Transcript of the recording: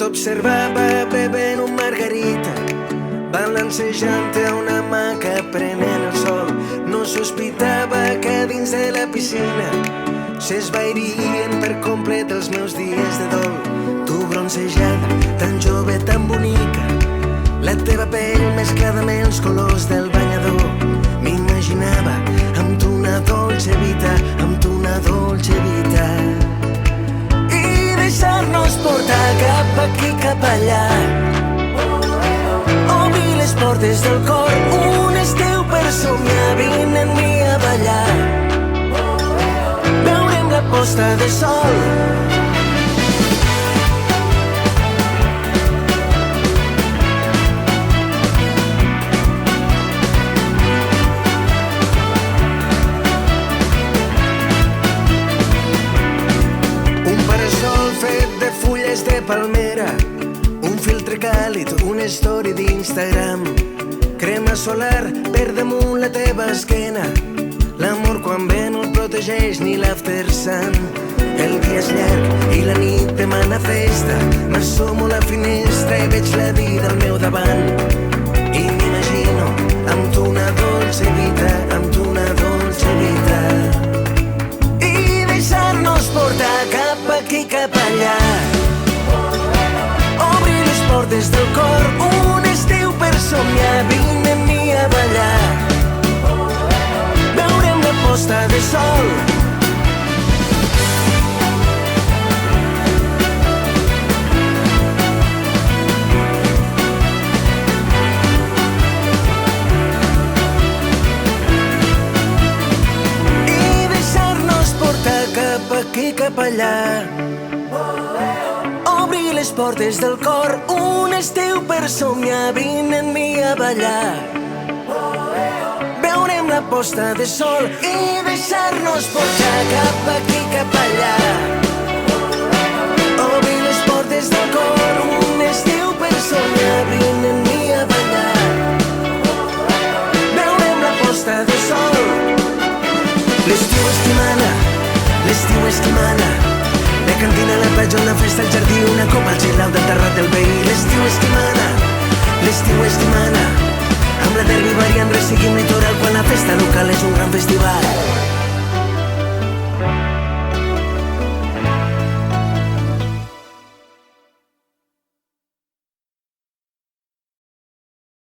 L'observava bevent un margarita, balancejant a una hamaca prenent el sol. No sospitava que dins de la piscina s'esvairien per complet els meus dies de dol. Tu bronzejada, tan jove, tan bonica, la teva pell mesclada amb els colors del banyador. M'imaginava amb tu una dolce vita, amb tu una dolce vita, i deixar-nos portar cap aquí, cap allà, obrir les portes del cor, un estiu per somiar. Vine amb mi a ballar, veurem la posta de sol. De palmera, un filtre càlid, una story d'Instagram, crema solar per damunt la teva esquena. L'amor quan ve no el protegeix ni l'after sun. El dia és llarg i la nit demana festa. M'assomo a la finestra i veig la vida al meu davant, i m'imagino amb tu una dolce vita, amb tu una dolce vita, i deixar-nos portar cap aquí, cap allà, portes del cor, un estiu per somiar. Vine amb mi a ballar, veurem la posta de sol. I deixar-nos portar cap aquí, cap allà, obrir les portes del cor, un estiu per somiar. Vine amb mi a ballar, veurem la posta de sol, i deixar-nos portar cap aquí, cap allà, obrir les portes del cor, un estiu per somiar. Vine amb mi a ballar, veurem la posta de sol. L'estiu és qui mana, l'estiu és qui mana, la cantina, la platja, una festa al jardí, una copa al gelau del terrat del veí. L'estiu és qui mana, l'estiu és qui mana, amb la derbi variant, resseguim litoral quan la festa local és un gran festival.